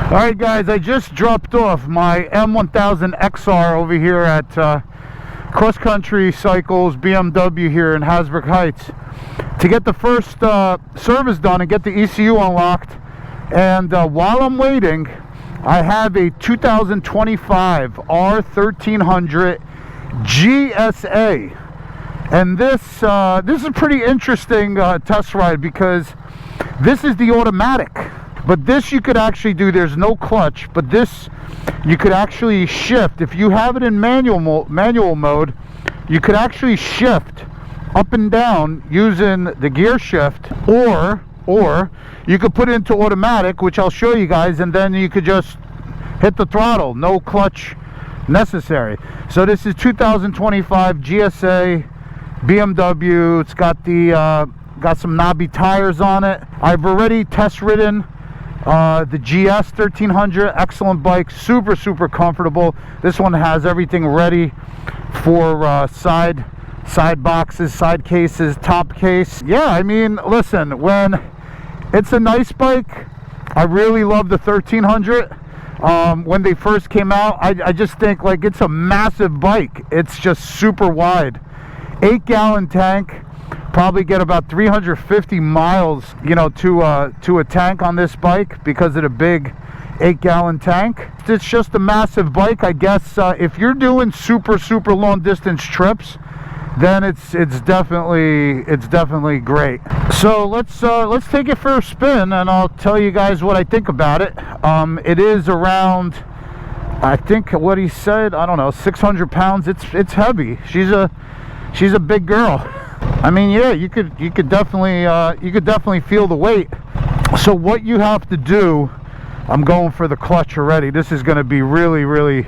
Alright guys, I just dropped off my M1000 XR over here at Cross Country Cycles BMW here in Hasbrook Heights to get the first service done and get the ECU unlocked. And while I'm waiting, I have a 2025 R1300 GSA. And this is a pretty interesting test ride because this is the automatic. But this you could actually do, there's no clutch, but this you could actually shift. If you have it in manual mode, you could actually shift up and down using the gear shift, or you could put it into automatic, which I'll show you guys, and then you could just hit the throttle, no clutch necessary. So this is 2025 GSA BMW. It's got the got some knobby tires on it. I've already test ridden the GS 1300, excellent bike, super comfortable. This one has everything ready for side boxes, side cases, top case. Yeah, I mean, listen, when it's a nice bike, I really love the 1300. When they first came out, I just think like it's a massive bike. It's just super wide, 8-gallon tank. Probably get about 350 miles, you know, to a tank on this bike because of the big 8-gallon tank. It's just a massive bike. I guess if you're doing super long distance trips, then it's definitely great. So let's take it for a spin and I'll tell you guys what I think about it. It is around, I think what he said, I don't know, 600 pounds. It's heavy. She's a big girl. I mean, yeah, you could definitely feel the weight. So what you have to do, I'm going for the clutch already. This is going to be really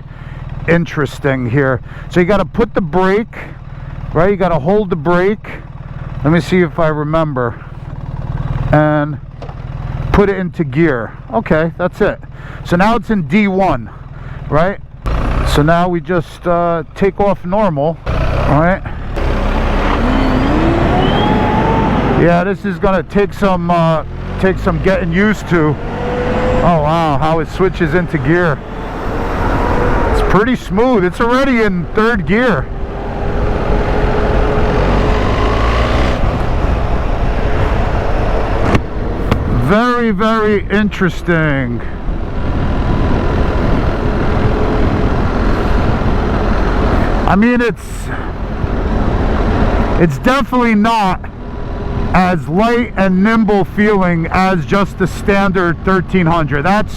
interesting here. So you got to put the brake, right? You got to hold the brake. Let me see if I remember. And put it into gear. Okay, that's it. So now it's in D1, right? So now we just take off normal, all right? Yeah, this is gonna take some getting used to. Oh wow, how it switches into gear. It's pretty smooth. It's already in third gear. Very interesting. I mean, it's definitely not as light and nimble feeling as just the standard 1300. That's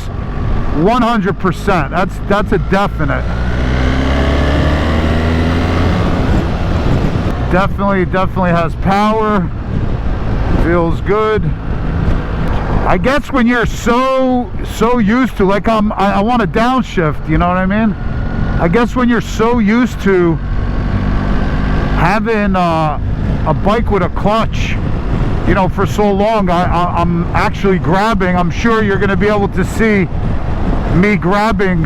100%. That's a definite. Definitely has power. Feels good. I guess when you're so used to, like I want to downshift, you know what I mean? I guess when you're so used to having a bike with a clutch, you know, for so long, I'm actually grabbing. I'm sure you're going to be able to see me grabbing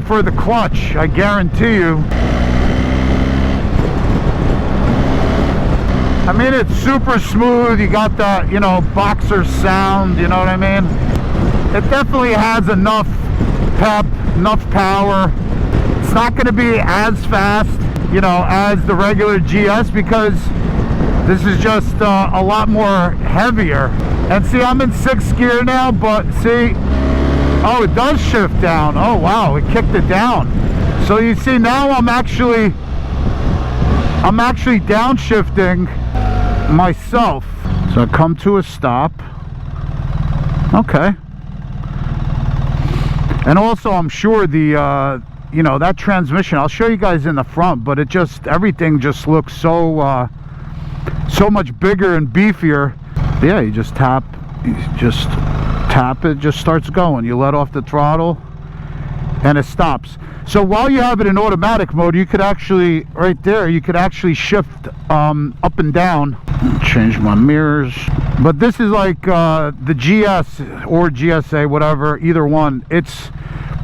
for the clutch. I guarantee you. I mean, it's super smooth. You got that, you know, boxer sound. You know what I mean? It definitely has enough pep, enough power. It's not going to be as fast, you know, as the regular GS because this is just a lot more heavier. And see, I'm in 6th gear now, but see, oh, it does shift down. Oh wow, it kicked it down. So you see, now I'm actually downshifting myself. So I come to a stop. Okay. And also, I'm sure the you know, that transmission, I'll show you guys in the front, but everything just looks so much bigger and beefier. Yeah, you just tap it, just starts going. You let off the throttle and it stops. So while you have it in automatic mode, you could actually, right there, you could actually shift up and down. Change my mirrors. But this is like the GS or GSA, whatever, either one. It's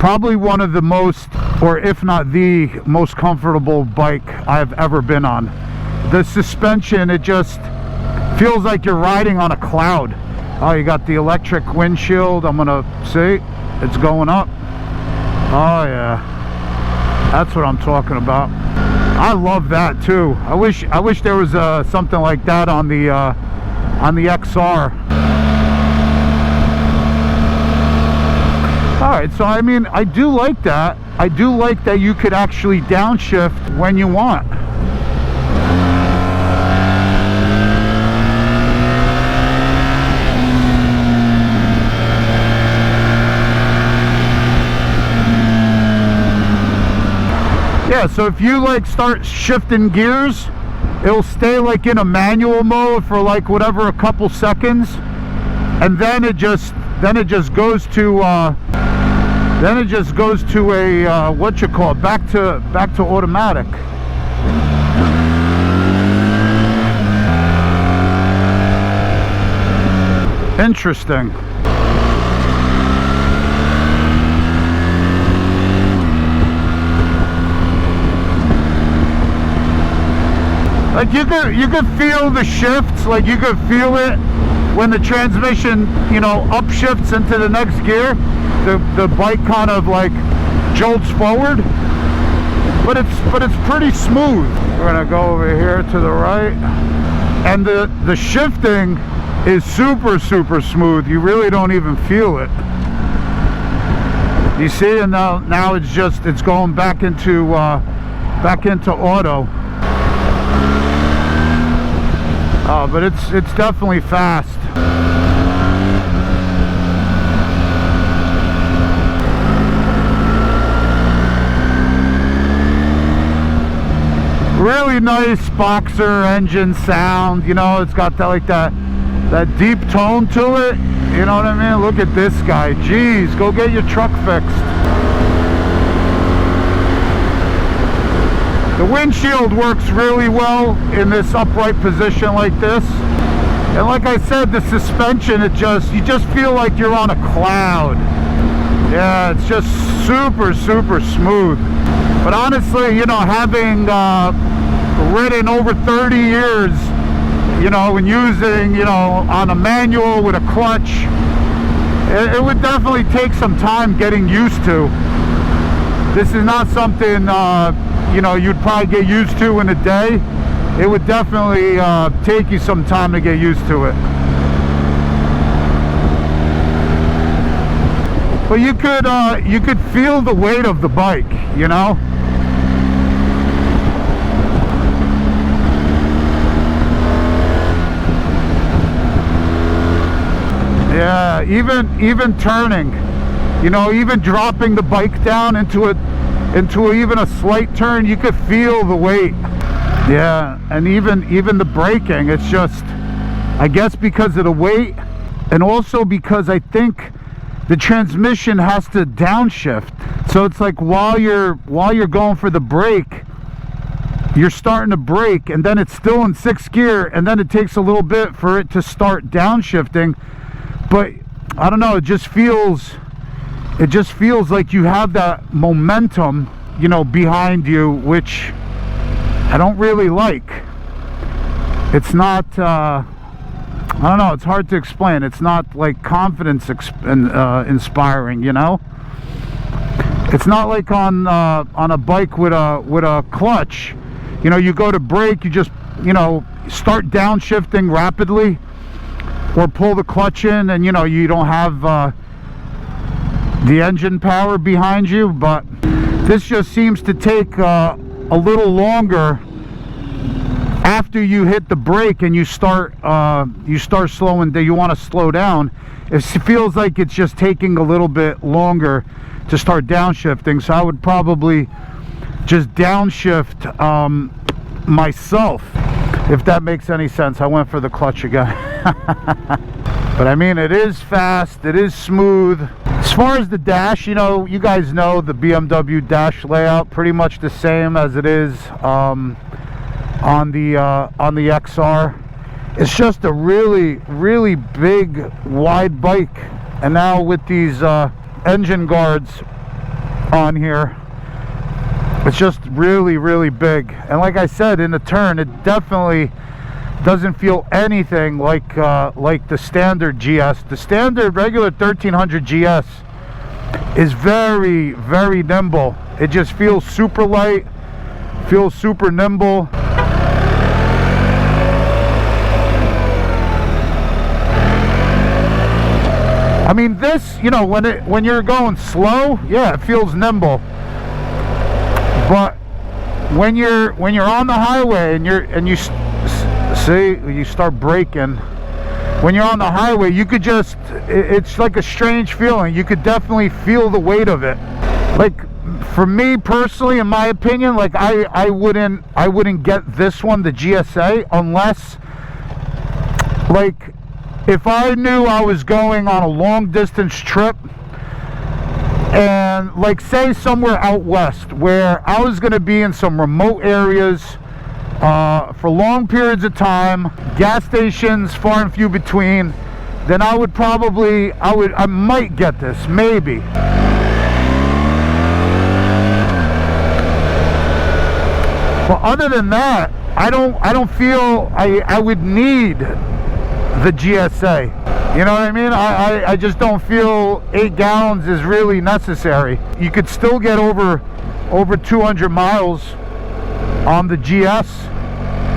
probably one of the most, or if not the most comfortable bike I've ever been on. The suspension, it just feels like you're riding on a cloud. Oh, you got the electric windshield. I'm gonna see, it's going up. Oh yeah, that's what I'm talking about. I love that too. I wish there was something like that on the XR. All right, so I mean, I do like that. I do like that you could actually downshift when you want. Yeah, so if you like start shifting gears, it'll stay like in a manual mode for like whatever, a couple seconds, and then it just goes to a what you call it, back to automatic. Interesting. Like you could feel the shifts, like you could feel it when the transmission, you know, upshifts into the next gear. The bike kind of like jolts forward, but it's pretty smooth. We're gonna go over here to the right, and the shifting is super smooth. You really don't even feel it. You see, and now it's going back into auto. Oh, but it's definitely fast. Really nice boxer engine sound. You know, it's got that like that deep tone to it. You know what I mean? Look at this guy. Jeez, go get your truck fixed. The windshield works really well in this upright position like this. And like I said, the suspension, you just feel like you're on a cloud. Yeah, it's just super smooth. But honestly, you know, having ridden over 30 years, you know, and using, you know, on a manual with a clutch, it would definitely take some time getting used to. This is not something, you know, you'd probably get used to in a day. It would definitely take you some time to get used to it. But you could feel the weight of the bike, you know. Yeah, even turning, you know, even dropping the bike down into even a slight turn, you could feel the weight. Yeah, and even the braking, it's just, I guess because of the weight, and also because I think the transmission has to downshift. So it's like while you're going for the brake, you're starting to brake, and then it's still in 6th gear, and then it takes a little bit for it to start downshifting. But I don't know, it just feels like you have that momentum, you know, behind you, which I don't really like. It's not I don't know, it's hard to explain. It's not like confidence inspiring, you know. It's not like on a bike with a clutch. You know, you go to brake, you just, you know, start downshifting rapidly, or pull the clutch in, and you know, you don't have the engine power behind you. But this just seems to take a little longer after you hit the brake and you start slowing down. You want to slow down. It feels like it's just taking a little bit longer to start downshifting. So I would probably just downshift myself, if that makes any sense. I went for the clutch again. But I mean, it is fast, it is smooth. As far as the dash, you know, you guys know the BMW dash layout, pretty much the same as it is on the XR. It's just a really big, wide bike, and now with these engine guards on here, it's just really big. And like I said, in the turn, it definitely doesn't feel anything like the standard GS. The standard regular 1300 GS is very, very nimble. It just feels super light, feels super nimble. I mean, this, you know, when you're going slow, yeah, it feels nimble. But when you're on the highway and you see, you start braking. When you're on the highway, you could just, it's like a strange feeling. You could definitely feel the weight of it. Like, for me personally, in my opinion, like I wouldn't get this one, the GSA, unless, like, if I knew I was going on a long distance trip and, like, say somewhere out west where I was going to be in some remote areas for long periods of time, gas stations far and few between, then I would probably, I might get this, maybe. But other than that, I don't feel I would need the GSA. You know what I mean? I just don't feel 8 gallons is really necessary. You could still get over 200 miles on the GS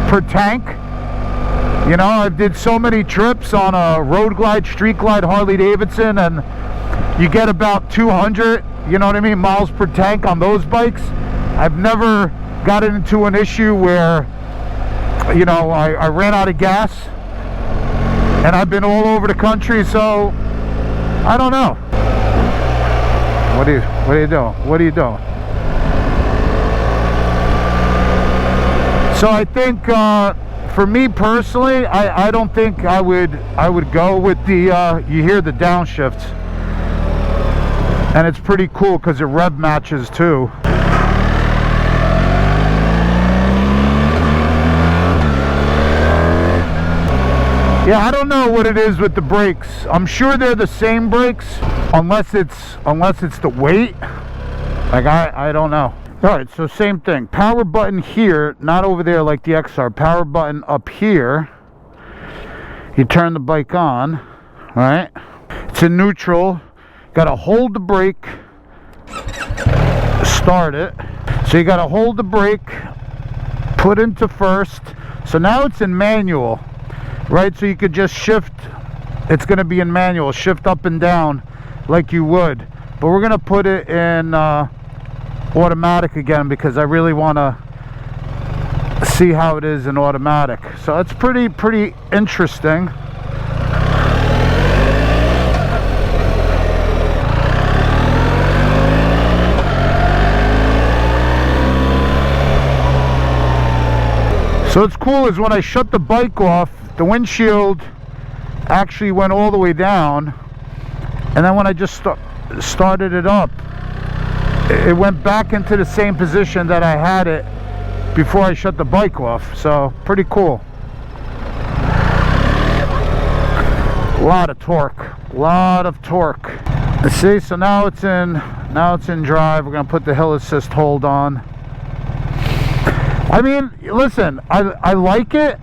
per tank. You know, I did so many trips on a road glide, street glide, Harley Davidson, and you get about 200, you know what I mean, miles per tank on those bikes. I've never gotten into an issue where, you know, I ran out of gas. And I've been all over the country, so I don't know. What are you doing? What are you doing? So I think for me personally, I don't think I would go with the you hear the downshifts, and it's pretty cool because it rev matches too. Yeah, I don't know what it is with the brakes. I'm sure they're the same brakes, unless it's the weight. Like, I don't know. All right, so same thing. Power button here, not over there like the XR. Power button up here. You turn the bike on, all right? It's in neutral. Got to hold the brake, start it. So you got to hold the brake, put into first. So now it's in manual. Right, so you could just shift. It's going to be in manual, shift up and down like you would, but we're going to put it in automatic again because I really want to see how it is in automatic. So it's pretty interesting. So what's cool is when I shut the bike off, the windshield actually went all the way down, and then when I just started it up, it went back into the same position that I had it before I shut the bike off. So pretty cool. A lot of torque. Let's see, so now it's in drive. We're gonna put the hill assist hold on. I mean, listen, I like it.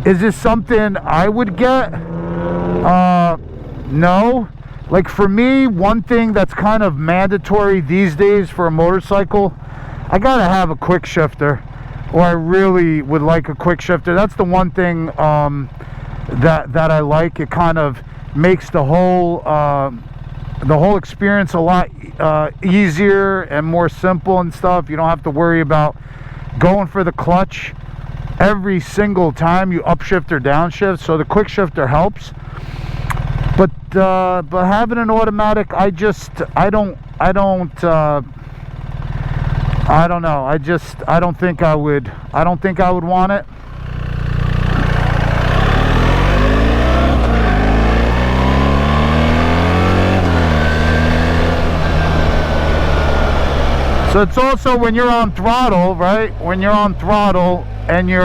Is this something I would get? No. Like, for me, one thing that's kind of mandatory these days for a motorcycle, I gotta have a quick shifter, or I really would like a quick shifter. That's the one thing that I like. It kind of makes the whole experience a lot easier and more simple and stuff. You don't have to worry about going for the clutch every single time you upshift or downshift. So the quick shifter helps, but having an automatic, I don't know. I don't think I would want it. So it's also when you're on throttle, right? When you're on throttle and it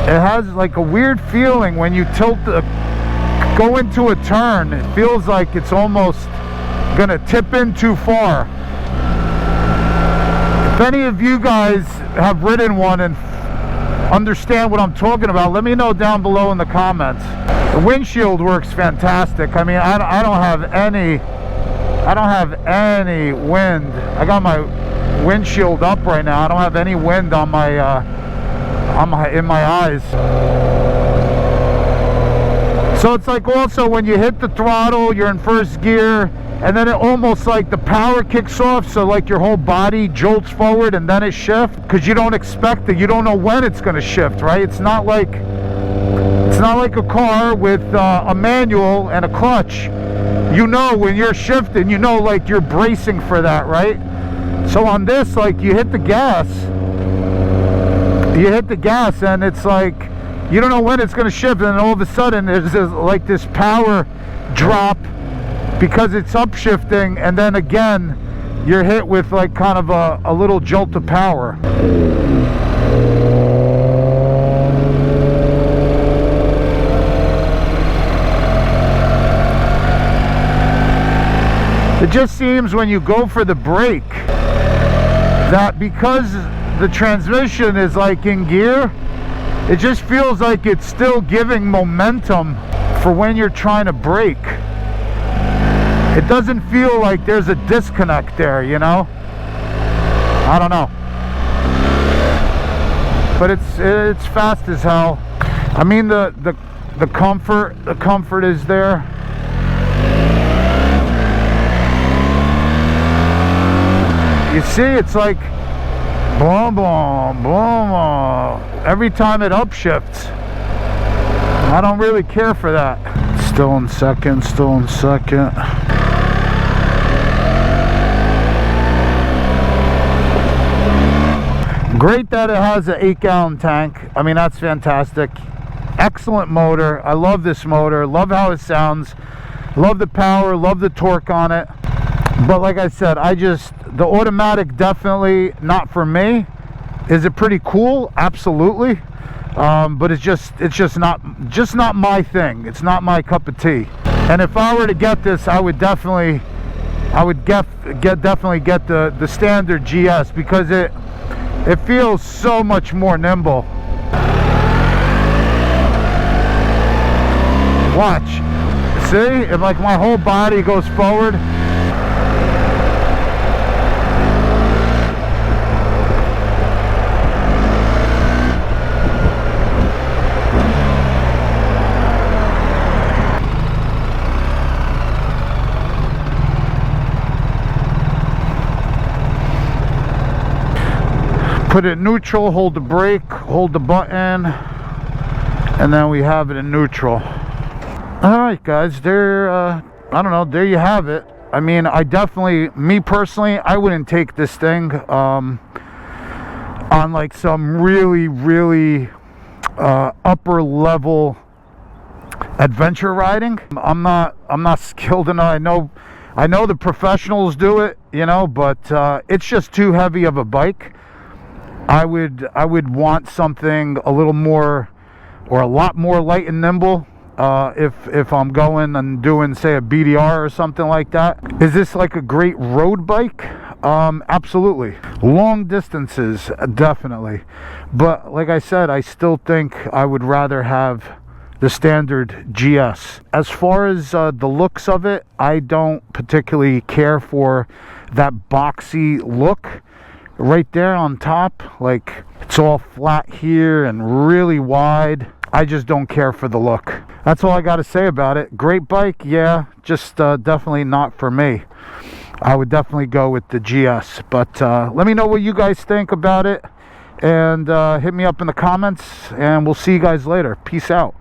has like a weird feeling when you go into a turn. It feels like it's almost gonna tip in too far. If any of you guys have ridden one and understand what I'm talking about, let me know down below in the comments. The windshield works fantastic. I mean, I don't have any wind. I got my windshield up right now. I don't have any wind on my in my eyes. So it's like, also when you hit the throttle, you're in first gear, and then it almost like the power kicks off, so like your whole body jolts forward and then it shifts, because you don't expect it. You don't know when it's going to shift, right? It's not like a car with a manual and a clutch. You know when you're shifting, you know, like you're bracing for that, right? So on this, like, you hit the gas and it's like you don't know when it's going to shift, and all of a sudden there's this power drop because it's upshifting, and then again you're hit with like kind of a little jolt of power. It just seems when you go for the brake that because the transmission is like in gear, it just feels like it's still giving momentum for when you're trying to brake. It doesn't feel like there's a disconnect there, you know? I don't know. But it's fast as hell. I mean, the comfort is there. You see, it's like boom, boom, boom, every time it upshifts. I don't really care for that. Still in second. Great that it has an 8-gallon tank. I mean, that's fantastic. Excellent motor. I love this motor. Love how it sounds. Love the power. Love the torque on it. But like I said, the automatic definitely not for me. Is it pretty cool? Absolutely. But it's just not my thing. It's not my cup of tea. And if I were to get this, I would definitely get the standard GS, because it feels so much more nimble. Watch. See? If like my whole body goes forward. Put it in neutral, hold the brake, hold the button, and then we have it in neutral. Alright guys, I don't know, there you have it. I mean, me personally, I wouldn't take this thing on like some really upper level adventure riding. I'm not skilled enough. I know the professionals do it, you know, but it's just too heavy of a bike. I would want something a little more, or a lot more light and nimble, if I'm going and doing, say, a BDR or something like that. Is this like a great road bike? Absolutely. Long distances, definitely. But like I said, I still think I would rather have the standard GS. As far as the looks of it, I don't particularly care for that boxy look. Right there on top, like it's all flat here and really wide. I just don't care for the look. That's all I got to say about it. Great bike, yeah, just definitely not for me. I would definitely go with the GS. But let me know what you guys think about it, and hit me up in the comments, and we'll see you guys later. Peace out.